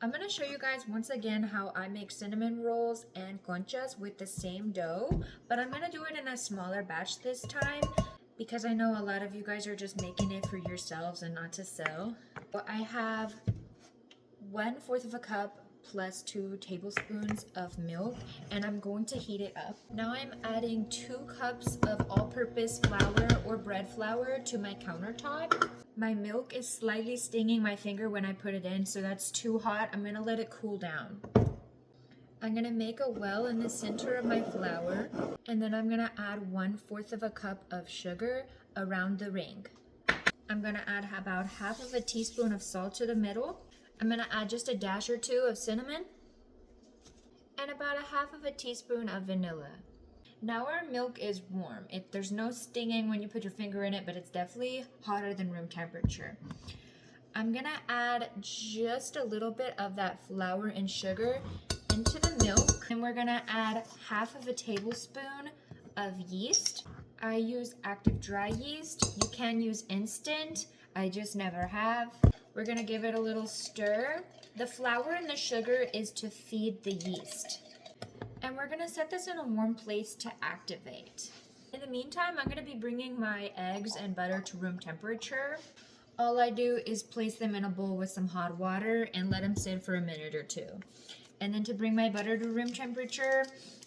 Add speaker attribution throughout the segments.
Speaker 1: I'm gonna show you guys once again how I make cinnamon rolls and conchas with the same dough, but I'm gonna do it in a smaller batch this time because I know a lot of you guys are just making it for yourselves and not to sell. But I have 1/4 of a cup plus 2 tablespoons of milk, and I'm going to heat it up. Now I'm adding 2 cups of all-purpose flour or bread flour to my countertop. My milk is slightly stinging my finger when I put it in, so that's too hot. I'm gonna let it cool down. I'm gonna make a well in the center of my flour, and then I'm gonna add 1/4 of a cup of sugar around the ring. I'm gonna add about 1/2 of a teaspoon of salt to the middle. I'm gonna add just a dash or 2 of cinnamon and about 1/2 of a teaspoon of vanilla. Now our milk is warm. There's no stinging when you put your finger in it, but it's definitely hotter than room temperature. I'm gonna add just a little bit of that flour and sugar into the milk, and we're gonna add 1/2 of a tablespoon of yeast. I use active dry yeast. You can use instant. I just never have. We're gonna give it a little stir. The flour and the sugar is to feed the yeast. And we're gonna set this in a warm place to activate. In the meantime, I'm gonna be bringing my eggs and butter to room temperature. All I do is place them in a bowl with some hot water and let them sit for a minute or 2. And then to bring my butter to room temperature,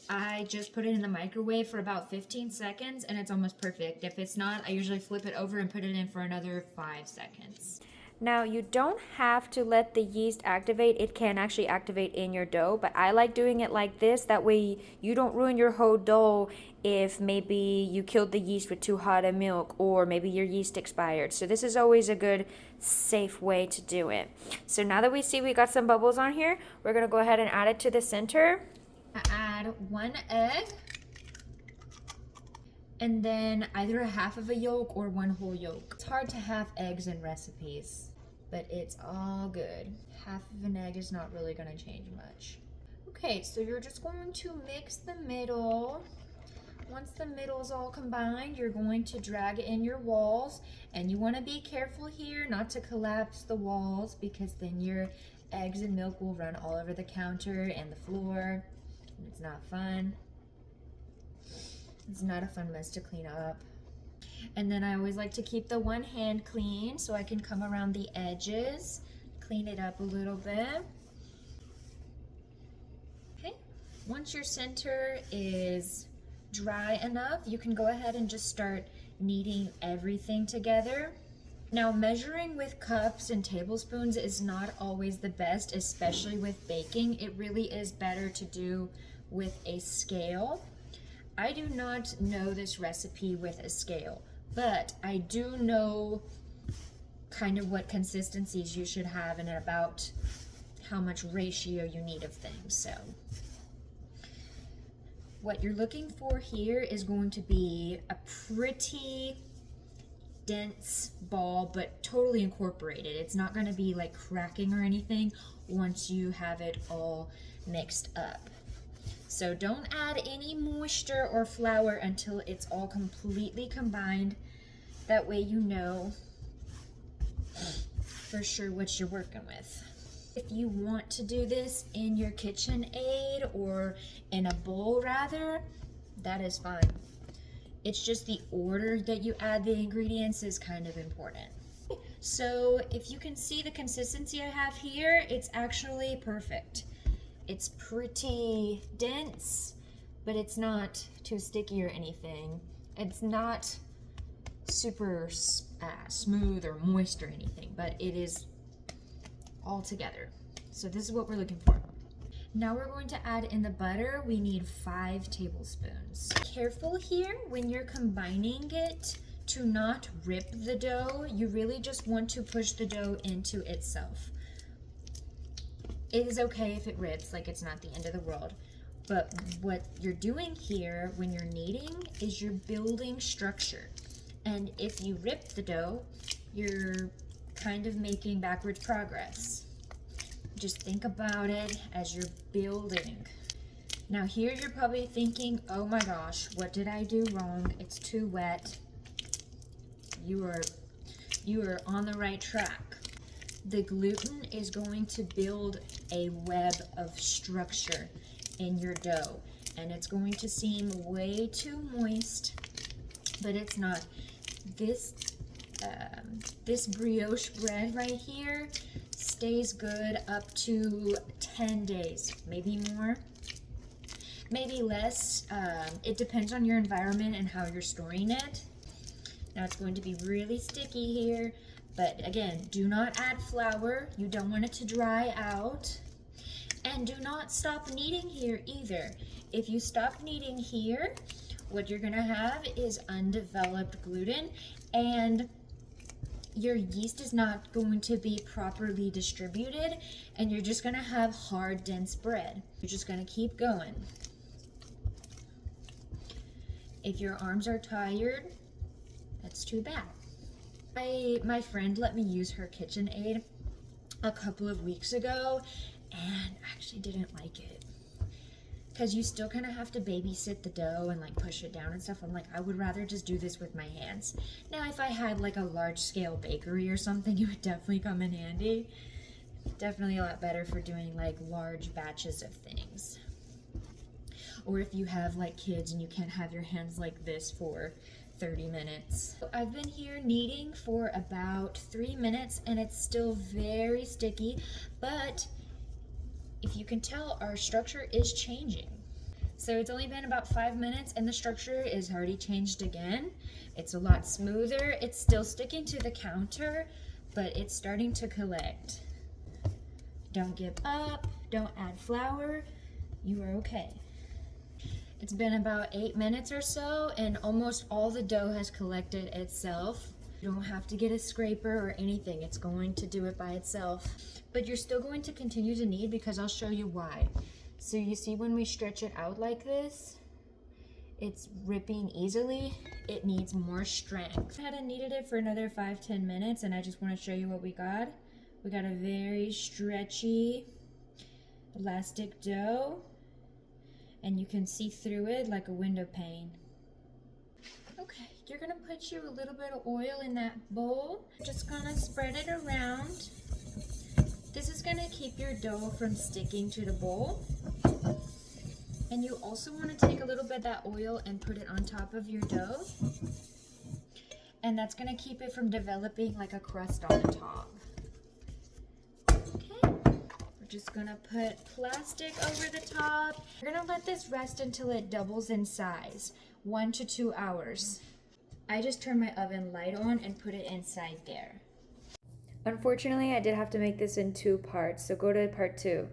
Speaker 1: I just put it in the microwave for about 15 seconds and it's almost perfect. If it's not, I usually flip it over and put it in for another 5 seconds. Now, you don't have to let the yeast activate. It can actually activate in your dough, but I like doing it like this. That way you don't ruin your whole dough if maybe you killed the yeast with too hot a milk or maybe your yeast expired. So this is always a good, safe way to do it. So now that we see we got some bubbles on here, we're gonna go ahead and add it to the center. Add 1 egg. And then either 1/2 of a yolk or 1 whole yolk. It's hard to have eggs in recipes, but it's all good. 1/2 of an egg is not really gonna change much. Okay, so you're just going to mix the middle. Once the middle is all combined, you're going to drag it in your walls, and you wanna be careful here not to collapse the walls because then your eggs and milk will run all over the counter and the floor, and it's not fun. It's not a fun mess to clean up. And then I always like to keep the one hand clean so I can come around the edges, clean it up a little bit. Okay, once your center is dry enough, you can go ahead and just start kneading everything together. Now, measuring with cups and tablespoons is not always the best, especially with baking. It really is better to do with a scale. I do not know this recipe with a scale, but I do know kind of what consistencies you should have and about how much ratio you need of things. So what you're looking for here is going to be a pretty dense ball, but totally incorporated. It's not going to be like cracking or anything once you have it all mixed up. So don't add any moisture or flour until it's all completely combined. That way you know for sure what you're working with. If you want to do this in your KitchenAid or in a bowl rather, that is fine. It's just the order that you add the ingredients is kind of important. So if you can see the consistency I have here, it's actually perfect. It's pretty dense, but it's not too sticky or anything. It's not super smooth or moist or anything, but it is all together. So this is what we're looking for. Now we're going to add in the butter. We need 5 tablespoons. Careful here when you're combining it to not rip the dough. You really just want to push the dough into itself. It is okay if it rips, like it's not the end of the world. But what you're doing here when you're kneading is you're building structure. And if you rip the dough, you're kind of making backwards progress. Just think about it as you're building. Now here you're probably thinking, oh my gosh, what did I do wrong? It's too wet. You are on the right track. the gluten is going to build a web of structure in your dough, and it's going to seem way too moist, but it's not. This brioche bread right here stays good up to 10 days, maybe more, maybe less. It depends on your environment and how you're storing it. Now it's going to be really sticky here, but again, do not add flour. You don't want it to dry out. And do not stop kneading here either. If you stop kneading here, what you're gonna have is undeveloped gluten, and your yeast is not going to be properly distributed, and you're just gonna have hard, dense bread. You're just gonna keep going. If your arms are tired, that's too bad. My friend let me use her KitchenAid a couple of weeks ago, and I actually didn't like it. Because you still kind of have to babysit the dough and like push it down and stuff. I'm like, I would rather just do this with my hands. Now, if I had like a large scale bakery or something, it would definitely come in handy. Definitely a lot better for doing like large batches of things. Or if you have like kids and you can't have your hands like this for 30 minutes. So I've been here kneading for about 3 minutes and it's still very sticky, but if you can tell, our structure is changing. So it's only been about 5 minutes and the structure is already changed again. It's a lot smoother. It's still sticking to the counter, but it's starting to collect. Don't give up. Don't add flour. You are okay. It's been about 8 minutes or so and almost all the dough has collected itself. You don't have to get a scraper or anything. It's going to do it by itself. But you're still going to continue to knead because I'll show you why. So you see when we stretch it out like this, it's ripping easily. It needs more strength. I had kneaded it for another 5-10 minutes and I just want to show you what we got. We got a very stretchy, elastic dough, and you can see through it like a window pane. Okay, you're gonna put you a little bit of oil in that bowl. Just gonna spread it around. This is gonna keep your dough from sticking to the bowl. And you also wanna take a little bit of that oil and put it on top of your dough. And that's gonna keep it from developing like a crust on the top. Okay, we're just gonna put plastic over the top. We're gonna let this rest until it doubles in size, 1 to 2 hours. I just turned my oven light on and put it inside there. Unfortunately, I did have to make this in 2 parts, so go to part 2.